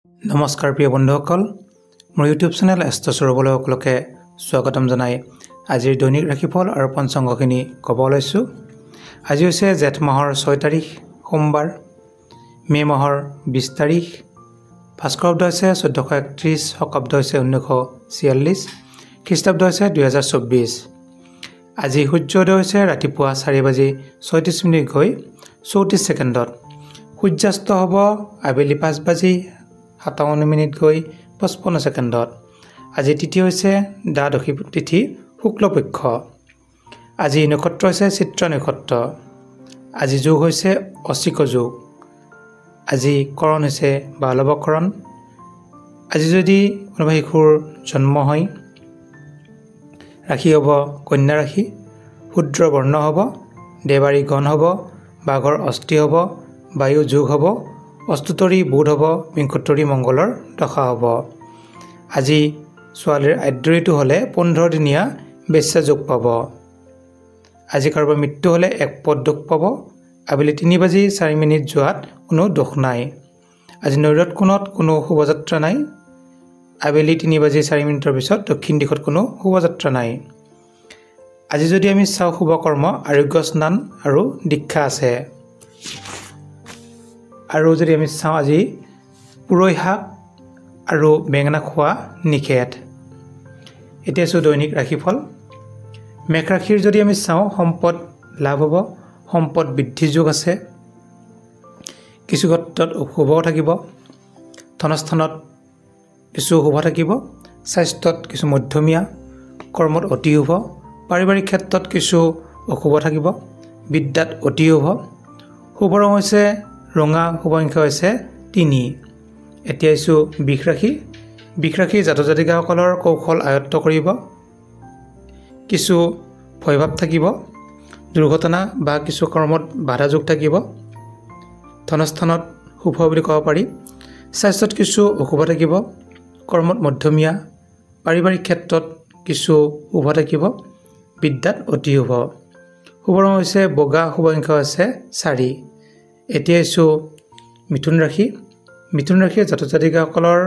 নমস্কাৰ প্ৰিয় বন্ধুসকল, মোৰ ইউটিউব চেনেল এষ্ট্ৰচৰবলৈ সকলোকে স্বাগতম জনাই আজিৰ দৈনিক ৰাশিফল আৰু পঞ্চাংগখিনি ক'ব ওলাইছোঁ। আজি হৈছে জেঠ মাহৰ 6 তাৰিখ সোমবাৰ, মে' মাহৰ 20 তাৰিখ, ভাস্কৰাব্দ হৈছে 1431, শকাব্দ হৈছে 1946, খ্ৰীষ্টাব্দ হৈছে 2024। আজি সূৰ্যোদয় হৈছে ৰাতিপুৱা 4:36 গৈ 34 ছেকেণ্ডত, সূৰ্যাস্ত হ'ব আবেলি 5:57 গৈ 55 ছেকেণ্ডত। আজি তিথি হৈছে দ্বাদশী তিথি শুক্লপক্ষ। আজি নক্ষত্ৰ হৈছে চিত্ৰ নক্ষত্ৰ। আজি যোগ হৈছে অশিক যোগ। আজি কৰণ হৈছে বালৱকৰণ। আজি যদি কোনোবা শিশুৰ জন্ম হয়, ৰাশি হ'ব কন্যা ৰাশি, শূদ্ৰ বৰ্ণ হ'ব, দেৱাৰী গণ হ'ব, বাঘৰ অস্থি হ'ব, বায়ু যোগ হ'ব, অস্তুতৰী বুধ হ'ব, বিংশোত্তৰী মংগলৰ দশা হ'ব। আজি ছোৱালীৰ আদ্যঋতু হ'লে 15 দিনীয়া বেশ্যা যোগ পাব। আজি কাৰোবাৰ মৃত্যু হ'লে এক পদ দুখ পাব। আবেলি 3:04 যোৱাত কোনো দোষ নাই। আজি নৈৰত কোণত কোনো শুভযাত্ৰা নাই। আবেলি 3:04 পিছত দক্ষিণ দিশত কোনো শুভযাত্ৰা নাই। আজি যদি আমি চাওঁ শুভ কৰ্ম আৰোগ্য স্নান আৰু দীক্ষা আছে। আৰু যদি আমি চাওঁ আজি পুৰৈ শাক আৰু বেঙেনা খোৱা নিষেধ। এতিয়া আছোঁ দৈনিক ৰাশিফল। মেঘ ৰাশিৰ যদি আমি চাওঁ সম্পদ লাভ হ'ব, সম্পদ বৃদ্ধি যোগ আছে, কিছু ক্ষেত্ৰত অশুভও থাকিব, ধনস্থানত কিছু শুভ থাকিব, স্বাস্থ্যত কিছু মধ্যমীয়া, কৰ্মত অতি শুভ, পাৰিবাৰিক ক্ষেত্ৰত কিছু অশুভ থাকিব, বিদ্যাত অতি শুভ। শুভ ৰং হৈছে ৰঙা, শুভ সংখ্যা হৈছে 3। এতিয়া আহিছোঁ বৃষ ৰাশি। বৃষ ৰাশিৰ জাতক জাতিকাসকলৰ কৌশল আয়ত্ত কৰিব, কিছু ভয়ভাৱ থাকিব, দুৰ্ঘটনা বা কিছু কৰ্মত বাধা যোগ থাকিব, ধনস্থানত শুভ বুলি ক'ব পাৰি, স্বাস্থ্যত কিছু অশুভ থাকিব, কৰ্মত মধ্যমীয়া, পাৰিবাৰিক ক্ষেত্ৰত কিছু শুভ থাকিব, বিদ্যাত অতি শুভ। শুভ ৰং হৈছে বগা, শুভ সংখ্যা হৈছে 4। এতিয়া আহিছোঁ মিথুন ৰাশি। মিথুন ৰাশিৰ জাতক জাতিকাসকলৰ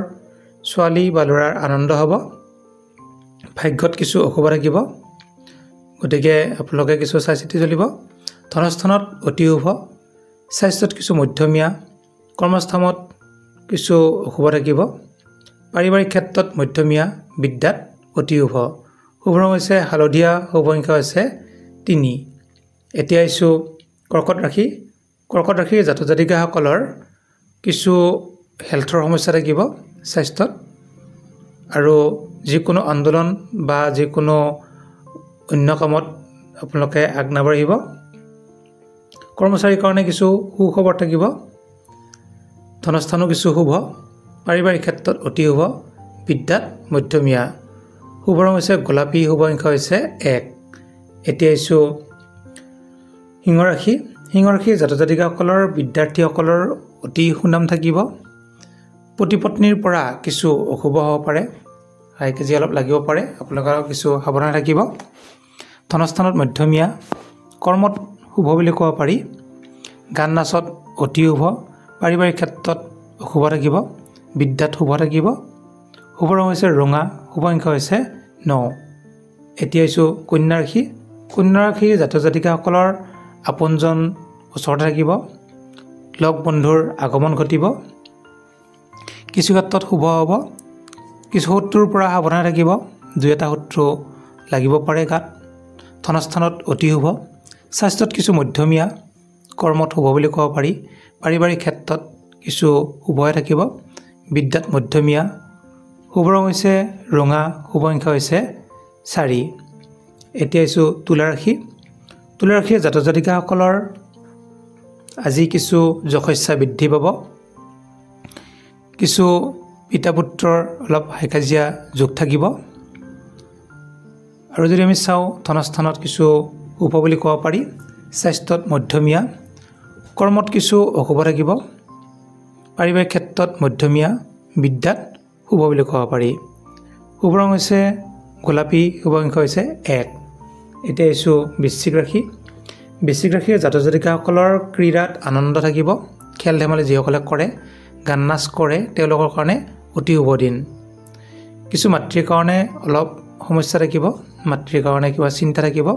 ছোৱালী বা ল'ৰাৰ আনন্দ হ'ব, ভাগ্যত কিছু অশুভ থাকিব, গতিকে আপোনালোকে কিছু চাই চিতি চলিব। ধনস্থানত অতি শুভ, স্বাস্থ্যত কিছু মধ্যমীয়া, কৰ্মস্থানত কিছু অশুভ থাকিব, পাৰিবাৰিক ক্ষেত্ৰত মধ্যমীয়া, বিদ্যাত অতি শুভ। শুভ ৰং হৈছে হালধীয়া, শুভ সংখ্যা হৈছে 3। এতিয়া আহিছোঁ কৰ্কট ৰাশি। কৰ্কট ৰাশিৰ জাতক জাতিকাসকলৰ কিছু হেল্থৰ সমস্যা থাকিব স্বাস্থ্যত, আৰু যিকোনো আন্দোলন বা যিকোনো অন্য কামত আপোনালোকে আগ নাবাঢ়িব। কৰ্মচাৰীৰ কাৰণে কিছু সুখবৰ থাকিব, ধনস্থানো কিছু শুভ, পাৰিবাৰিক ক্ষেত্ৰত অতি শুভ, বিদ্যাত মধ্যমীয়া। শুভ ৰং হৈছে গোলাপী, শুভ সংখ্যা হৈছে 1। এতিয়া আহিছোঁ সিংহ ৰাশি। সিংহ ৰাশিৰ জাতক জাতিকাসকলৰ বিদ্যাৰ্থীসকলৰ অতি সুনাম থাকিব, পতি-পত্নীৰ পৰা কিছু অশুভ হ'ব পাৰে, হাই কাজিয়া অলপ লাগিব পাৰে, আপোনালোকৰ কিছু সাৱধান থাকিব। ধনস্থানত মধ্যমীয়া, কৰ্মত শুভ বুলি ক'ব পাৰি, গান নাচত অতি শুভ, পাৰিবাৰিক ক্ষেত্ৰত অশুভ থাকিব, বিদ্যাত শুভ থাকিব। শুভ ৰং হৈছে ৰঙা, শুভ সংখ্যা হৈছে 9। এতিয়া আহিছোঁ কন্যা ৰাশি। কন্যা ৰাশিৰ জাতক জাতিকাসকলৰ আপোনজন ওচৰতে থাকিব, লগ বন্ধুৰ আগমন ঘটিব, কিছু ক্ষেত্ৰত শুভ হ'ব, কিছু শত্ৰুৰ পৰা সাৱধানে থাকিব, 2-এটা শত্ৰু লাগিব পাৰে গাত। ধনস্থানত অতি শুভ, স্বাস্থ্যত কিছু মধ্যমীয়া, কৰ্মত শুভ বুলি ক'ব পাৰি, পাৰিবাৰিক ক্ষেত্ৰত কিছু শুভহে থাকিব, বিদ্যাত মধ্যমীয়া। শুভ ৰং হৈছে ৰঙা, শুভ সংখ্যা হৈছে 4। এতিয়া আহিছোঁ তুলা ৰাশি। তুলা ৰাশিৰ জাতক জাতিকাসকলৰ আজি কিছু যশস্যা বৃদ্ধি পাব, কিছু পিতা পুত্ৰৰ অলপ হাই কাজিয়া যোগ থাকিব। আৰু যদি আমি চাওঁ ধনস্থানত কিছু শুভ বুলি ক'ব পাৰি, স্বাস্থ্যত মধ্যমীয়া, কৰ্মত কিছু অশুভ থাকিব, পাৰিবাৰিক ক্ষেত্ৰত মধ্যমীয়া, বিদ্যাত শুভ বুলি ক'ব পাৰি। শুভ ৰং হৈছে গোলাপী, শুভ সংখ্যা হৈছে 1। এতিয়া আহিছোঁ বৃশ্চিক ৰাশি। বৃশ্চিক ৰাশিৰ জাতক জাতিকাসকলৰ ক্ৰীড়াত আনন্দ থাকিব, খেল ধেমালি যিসকলে কৰে গান নাচ কৰে তেওঁলোকৰ কাৰণে অতি শুভ দিন। কিছু মাতৃৰ কাৰণে অলপ সমস্যা থাকিব, মাতৃৰ কাৰণে কিবা চিন্তা থাকিব।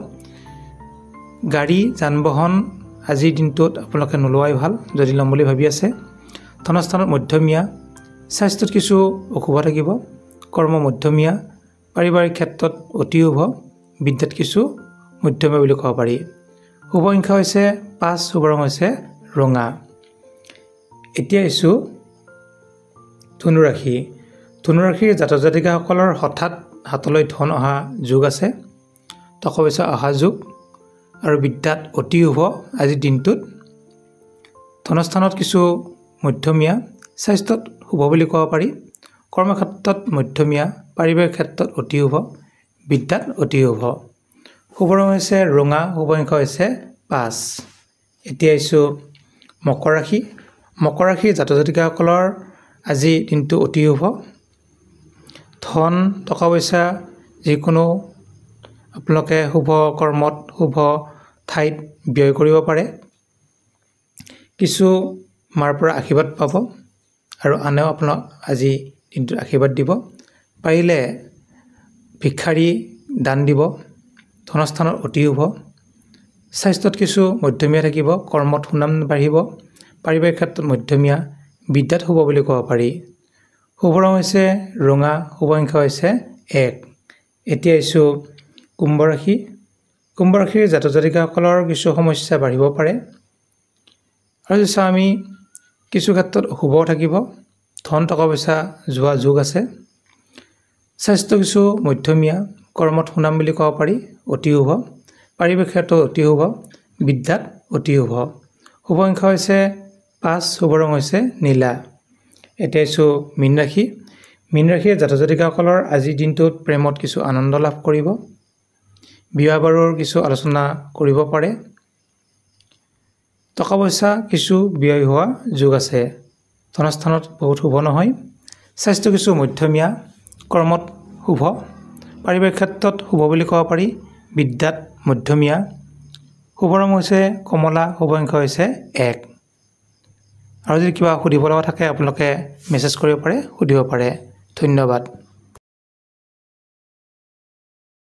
গাড়ী যান বাহন আজিৰ দিনটোত আপোনালোকে নোলোৱাই ভাল যদি ল'ম বুলি ভাবি আছে। ধনস্থানত মধ্যমীয়া, স্বাস্থ্যত কিছু অশুভ থাকিব, কৰ্ম মধ্যমীয়া, পাৰিবাৰিক ক্ষেত্ৰত অতি শুভ, বিদ্যাত কিছু মধ্যমীয়া বুলি ক'ব পাৰি। শুভ সংখ্যা হৈছে 5, শুভ ৰং হৈছে ৰঙা। এতিয়া আহিছোঁ ধনুৰাশি। ধনুৰাশিৰ জাতক জাতিকাসকলৰ হঠাৎ হাতলৈ ধন অহা যোগ আছে, টকা পইচা অহা যোগ আৰু বিদ্যাত অতি শুভ আজিৰ দিনটোত। ধনস্থানত কিছু মধ্যমীয়া, স্বাস্থ্যত শুভ বুলি ক'ব পাৰি, কৰ্মক্ষেত্ৰত মধ্যমীয়া, পাৰিবাৰিক ক্ষেত্ৰত অতি শুভ, বিদ্যাত অতি শুভ। শুভ ৰং হৈছে ৰঙা, শুভ সংখ্যা হৈছে 5। এতিয়া আহিছোঁ মকৰ ৰাশি। মকৰ ৰাশিৰ জাতক জাতিকাসকলৰ আজি দিনটো অতি শুভ। ধন টকা পইচা যিকোনো আপোনালোকে শুভ কৰ্মত শুভ ঠাইত ব্যয় কৰিব পাৰে। কিছু মাৰ পৰা আশীৰ্বাদ পাব আৰু আনেও আপোনাক আজি দিনটোত আশীৰ্বাদ দিব। পাৰিলে ভিক্ষাৰী দান দিব। ধনস্থানত অতি শুভ, স্বাস্থ্যত কিছু মধ্যমীয়া থাকিব, কৰ্মত সুনাম বাঢ়িব, পাৰিবাৰিক ক্ষেত্ৰত মধ্যমীয়া, বিদ্যাত শুভ বুলি ক'ব পাৰি। শুভ ৰং হৈছে ৰঙা, শুভ সংখ্যা হৈছে 1। এতিয়া আহিছোঁ কুম্ভ ৰাশি। কুম্ভ ৰাশিৰ জাতক জাতিকাসকলৰ কিছু সমস্যা বাঢ়িব পাৰে। আৰু যদি চাওঁ আমি কিছু ক্ষেত্ৰত অশুভ থাকিব, ধন টকা পইচা যোৱা যোগ আছে। স্বাস্থ্য কিছু মধ্যমীয়া, কৰ্মত সুনাম বুলি ক'ব পাৰি, অতি শুভ, পাৰিবাৰিক ক্ষেত্ৰত অতি শুভ, বিদ্যাত অতি শুভ। শুভ সংখ্যা হৈছে 5, শুভ ৰং হৈছে নীলা। এতিয়া আহিছোঁ মীন ৰাশি। মীন ৰাশিৰ জাতক জাতিকাসকলৰ আজিৰ দিনটোত প্ৰেমত কিছু আনন্দ লাভ কৰিব, বিবাহ বাৰুৰ কিছু আলোচনা কৰিব পাৰে। টকা পইচা কিছু ব্যয় হোৱা যোগ আছে। ধনস্থানত বহুত শুভ নহয়, স্বাস্থ্য কিছু মধ্যমীয়া, কৰ্মত শুভ, পাৰিবাৰিক ক্ষেত্ৰত শুভ বুলি ক'ব পাৰি, বিদ্যাত মধ্যমীয়া। শুভ ৰং হৈছে কমলা, শুভ সংখ্যা হৈছে 1। আৰু যদি কিবা সুধিব লগা থাকে আপোনালোকে মেছেজ কৰিব পাৰে, সুধিব পাৰে। ধন্যবাদ।